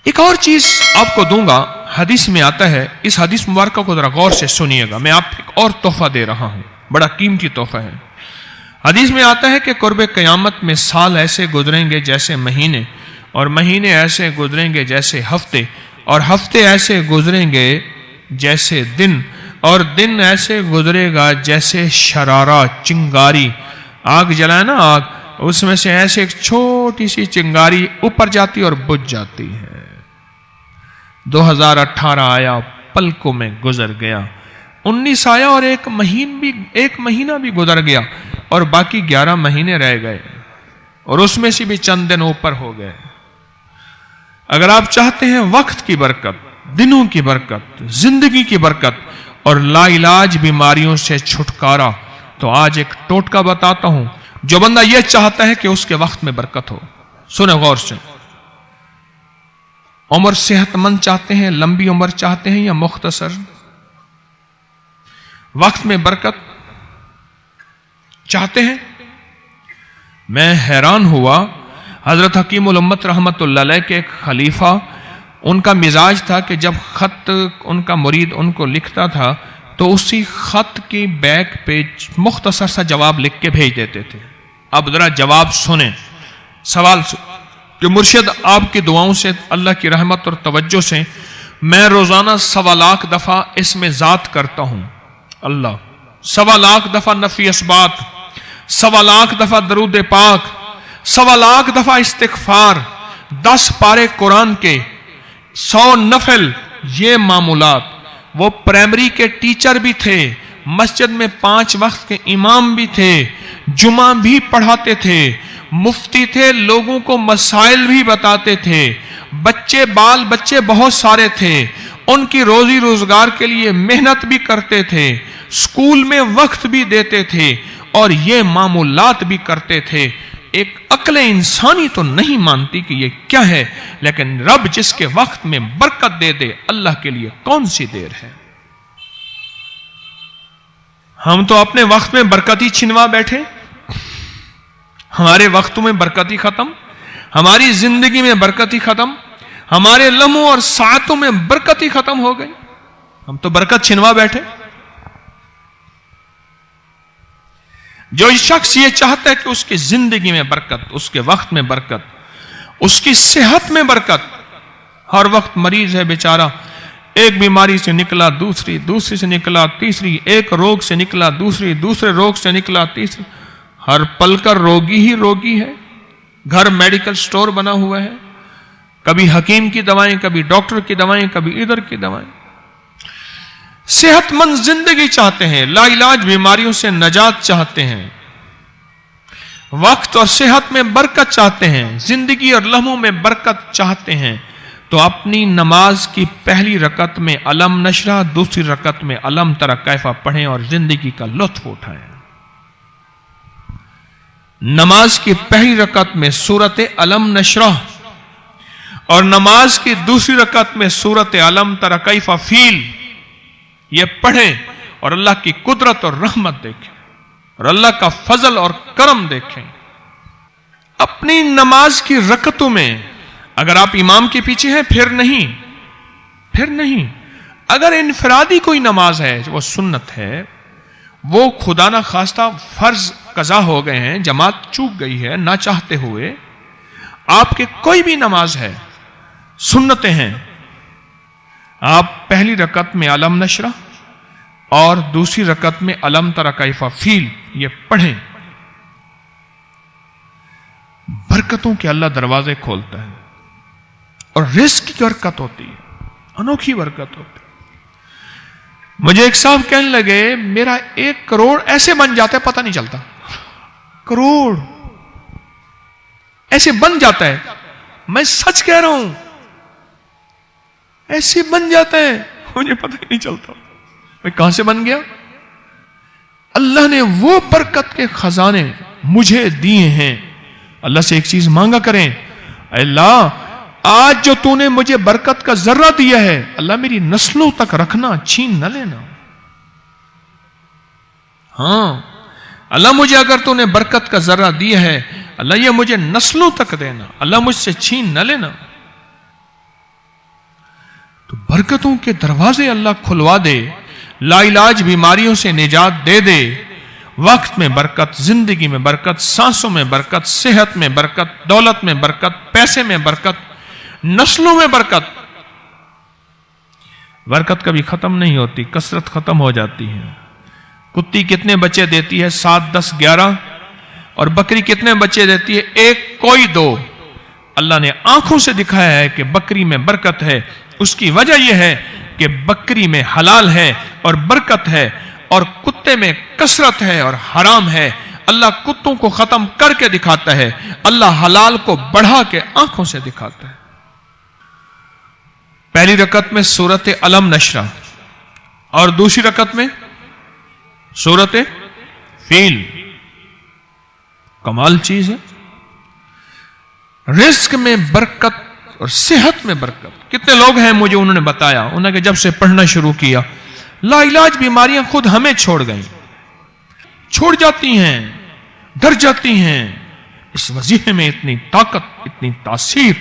ایک اور چیز آپ کو دوں گا، حدیث میں آتا ہے، اس حدیث مبارکہ کو ذرا غور سے سنیے گا، میں آپ ایک اور تحفہ دے رہا ہوں، بڑا قیمتی تحفہ ہے۔ حدیث میں آتا ہے کہ قرب قیامت میں سال ایسے گزریں گے جیسے مہینے، اور مہینے ایسے گزریں گے جیسے ہفتے، اور ہفتے ایسے گزریں گے جیسے دن، اور دن ایسے گزرے گا جیسے شرارہ، چنگاری، آگ جلائے نا آگ، اس میں سے ایسے ایک چھوٹی سی چنگاری اوپر جاتی اور بجھ جاتی ہے۔ 2018 آیا، پلکوں میں گزر گیا، 19 آیا اور ایک مہینہ بھی گزر گیا، اور باقی 11 مہینے رہ گئے، اور اس میں سے بھی چند دن اوپر ہو گئے۔ اگر آپ چاہتے ہیں وقت کی برکت، دنوں کی برکت، زندگی کی برکت اور لا علاج بیماریوں سے چھٹکارا، تو آج ایک ٹوٹکا بتاتا ہوں۔ جو بندہ یہ چاہتا ہے کہ اس کے وقت میں برکت ہو، سنیں غور سے، عمر صحت مند چاہتے ہیں، لمبی عمر چاہتے ہیں یا مختصر؟ وقت میں برکت چاہتے ہیں؟ میں حیران ہوا، حضرت حکیم الامت رحمت اللہ علیہ کے ایک خلیفہ، ان کا مزاج تھا کہ جب خط ان کا مرید ان کو لکھتا تھا تو اسی خط کی بیک پہ مختصر سا جواب لکھ کے بھیج دیتے تھے۔ اب ذرا جواب سنیں، سوال کہ مرشد آپ کی دعاؤں سے، اللہ کی رحمت اور توجہ سے میں روزانہ 1.25 لاکھ دفعہ اس میں ذات کرتا ہوں اللہ، 1.25 لاکھ دفعہ نفی اثبات، 1.25 لاکھ دفعہ درود پاک، 1.25 لاکھ دفعہ استغفار، 10 پارے قرآن کے، 100 نفل، یہ معمولات۔ وہ پرائمری کے ٹیچر بھی تھے، مسجد میں 5 وقت کے امام بھی تھے، جمعہ بھی پڑھاتے تھے، مفتی تھے، لوگوں کو مسائل بھی بتاتے تھے، بال بچے بہت سارے تھے، ان کی روزی روزگار کے لیے محنت بھی کرتے تھے، اسکول میں وقت بھی دیتے تھے، اور یہ معمولات بھی کرتے تھے۔ ایک عقل انسانی تو نہیں مانتی کہ یہ کیا ہے، لیکن رب جس کے وقت میں برکت دے دے، اللہ کے لیے کون سی دیر ہے؟ ہم تو اپنے وقت میں برکتی چھنوا بیٹھے، ہمارے وقتوں میں برکتی ختم، ہماری زندگی میں برکتی ختم، ہمارے لمحوں اور ساعتوں میں برکتی ختم ہو گئی، ہم تو برکت چھنوا بیٹھے۔ جو شخص یہ چاہتا ہے کہ اس کی زندگی میں برکت، اس کے وقت میں برکت، اس کی صحت میں برکت، ہر وقت مریض ہے بیچارہ، ایک بیماری سے نکلا دوسری سے نکلا تیسری، ایک روگ سے نکلا دوسرے روگ سے نکلا تیسری، ہر پل کر روگی ہی روگی ہے۔ گھر میڈیکل سٹور بنا ہوا ہے، کبھی حکیم کی دوائیں، کبھی ڈاکٹر کی دوائیں، کبھی ادھر کی دوائیں۔ صحت مند زندگی چاہتے ہیں، لا علاج بیماریوں سے نجات چاہتے ہیں، وقت اور صحت میں برکت چاہتے ہیں، زندگی اور لمحوں میں برکت چاہتے ہیں، تو اپنی نماز کی پہلی رکعت میں علم نشرح، دوسری رکعت میں علم تری کیفا پڑھیں اور زندگی کا لطف اٹھائیں۔ نماز کی پہلی رکعت میں سورت علم نشرح اور نماز کی دوسری رکعت میں سورت علم تری کیفا فیل، یہ پڑھیں اور اللہ کی قدرت اور رحمت دیکھیں اور اللہ کا فضل اور کرم دیکھیں۔ اپنی نماز کی رکعتوں میں اگر آپ امام کے پیچھے ہیں پھر نہیں، اگر انفرادی کوئی نماز ہے وہ سنت ہے، وہ خدا نہ خواستہ فرض قضا ہو گئے ہیں، جماعت چوک گئی ہے نہ چاہتے ہوئے، آپ کے کوئی بھی نماز ہے، سنتیں ہیں، آپ پہلی رکعت میں علم نشرح اور دوسری رکعت میں علم تری کیفا فیل یہ پڑھیں۔ برکتوں کے اللہ دروازے کھولتا ہے اور رزق کی برکت ہوتی ہے، انوکھی برکت ہوتی ہے۔ مجھے ایک صاحب کہنے لگے میرا 1 کروڑ ایسے بن جاتا ہے پتہ نہیں چلتا، کروڑ ایسے بن جاتا ہے، میں سچ کہہ رہا ہوں، ایسے بن جاتا ہے مجھے پتہ ہی نہیں چلتا میں کہاں سے بن گیا۔ اللہ نے وہ برکت کے خزانے مجھے دیے ہیں۔ اللہ سے ایک چیز مانگا کریں، اللہ آج جو تو نے مجھے برکت کا ذرہ دیا ہے، اللہ میری نسلوں تک رکھنا، چھین نہ لینا۔ ہاں اللہ مجھے اگر تو نے برکت کا ذرہ دیا ہے، اللہ یہ مجھے نسلوں تک دینا، اللہ مجھ سے چھین نہ لینا۔ تو برکتوں کے دروازے اللہ کھلوا دے، لا علاج بیماریوں سے نجات دے دے، وقت میں برکت، زندگی میں برکت، سانسوں میں برکت، صحت میں برکت، دولت میں برکت، پیسے میں برکت، نسلوں میں برکت۔ برکت کبھی ختم نہیں ہوتی، کثرت ختم ہو جاتی ہے۔ کتی کتنے بچے دیتی ہے؟ 7، 10، 11۔ اور بکری کتنے بچے دیتی ہے؟ 1، کوئی 2۔ اللہ نے آنکھوں سے دکھایا ہے کہ بکری میں برکت ہے۔ اس کی وجہ یہ ہے کہ بکری میں حلال ہے اور برکت ہے، اور کتے میں کثرت ہے اور حرام ہے۔ اللہ کتوں کو ختم کر کے دکھاتا ہے، اللہ حلال کو بڑھا کے آنکھوں سے دکھاتا ہے۔ پہلی رکعت میں سورت علم نشرہ اور دوسری رکعت میں سورت فیل۔ کمال چیز ہے۔ رزق میں برکت اور صحت میں برکت۔ کتنے لوگ ہیں مجھے انہوں نے بتایا، انہوں نے کہ جب سے پڑھنا شروع کیا لا علاج بیماریاں خود ہمیں چھوڑ گئیں، چھوڑ جاتی ہیں، ڈر جاتی ہیں۔ اس وظیفے میں اتنی طاقت، اتنی تاثیر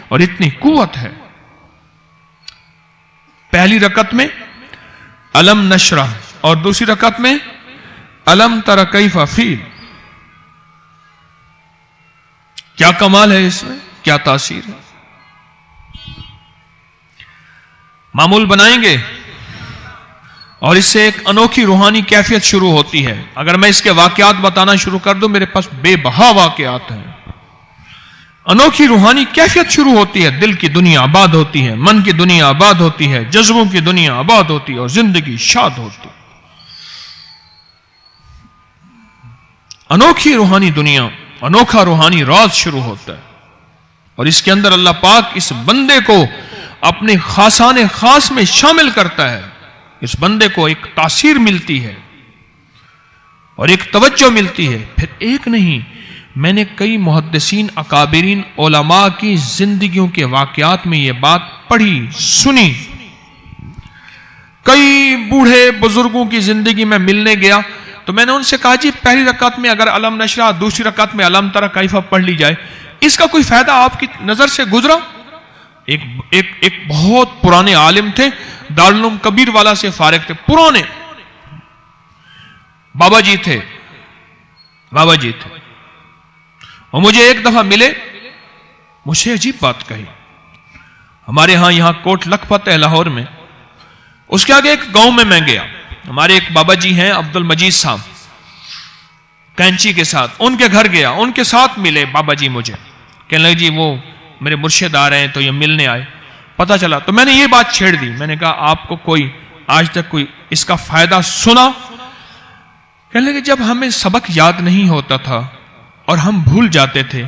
اور اتنی قوت ہے۔ پہلی رکعت میں علم نشرہ اور دوسری رکعت میں علم تر کیف فیل۔ کیا کمال ہے اس میں، کیا تاثیر ہے۔ معمول بنائیں گے اور اس سے ایک انوکھی روحانی کیفیت شروع ہوتی ہے۔ اگر میں اس کے واقعات بتانا شروع کر دوں، میرے پاس بے بہا واقعات ہیں۔ انوکھی روحانی کیفیت شروع ہوتی ہے، دل کی دنیا آباد ہوتی ہے، من کی دنیا آباد ہوتی ہے، جذبوں کی دنیا آباد ہوتی ہے اور زندگی شاد ہوتی ہے۔ انوکھی روحانی دنیا، انوکھا روحانی راز شروع ہوتا ہے، اور اس کے اندر اللہ پاک اس بندے کو اپنے خاصان خاص میں شامل کرتا ہے۔ اس بندے کو ایک تاثیر ملتی ہے اور ایک توجہ ملتی ہے۔ پھر ایک نہیں، میں نے کئی محدثین، اکابرین، علماء کی زندگیوں کے واقعات میں یہ بات پڑھی، سنی۔ کئی بوڑھے بزرگوں کی زندگی میں ملنے گیا تو میں نے ان سے کہا جی پہلی رکعت میں اگر علم نشرہ، دوسری رکعت میں علم تر کیف پڑھ لی جائے، اس کا کوئی فائدہ آپ کی نظر سے گزرا؟ ایک بہت پرانے عالم تھے، دارالعلوم کبیر والا سے فارغ تھے، پرانے بابا جی تھے، اور مجھے ایک دفعہ ملے، مجھے عجیب بات کہی۔ ہمارے ہاں یہاں کوٹ لکھپت ہے لاہور میں، اس کے آگے ایک گاؤں میں گیا، ہمارے ایک بابا جی ہیں عبد المجید صاحب، کینچی کے ساتھ، ان کے گھر گیا، ان کے ساتھ ملے بابا جی، مجھے کہنے لگے جی وہ میرے مرشد آ رہے ہیں تو یہ ملنے آئے۔ پتا چلا تو میں نے یہ بات چھیڑ دی، میں نے کہا آپ کو کوئی آج تک کوئی اس کا فائدہ سنا؟ کہنے لگے جب ہمیں سبق یاد نہیں ہوتا تھا اور ہم بھول جاتے تھے،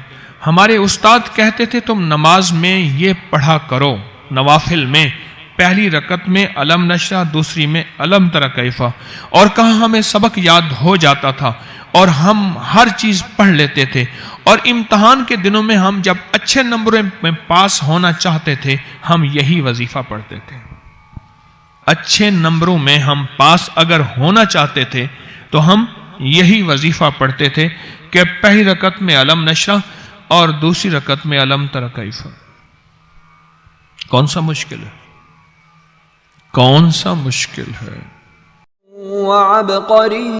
ہمارے استاد کہتے تھے تم نماز میں یہ پڑھا کرو، نوافل میں پہلی رکعت میں علم نشرہ، دوسری میں علم تر کیف، اور کہاں ہمیں سبق یاد ہو جاتا تھا اور ہم ہر چیز پڑھ لیتے تھے، اور امتحان کے دنوں میں ہم جب اچھے نمبروں میں پاس ہونا چاہتے تھے ہم یہی وظیفہ پڑھتے تھے۔ اچھے نمبروں میں ہم پاس اگر ہونا چاہتے تھے تو ہم یہی وظیفہ پڑھتے تھے کہ پہلی رکعت میں علم نشرہ اور دوسری رکعت میں علم تر کیف۔ کون سا مشکل ہے؟ کون سا مشکل ہے؟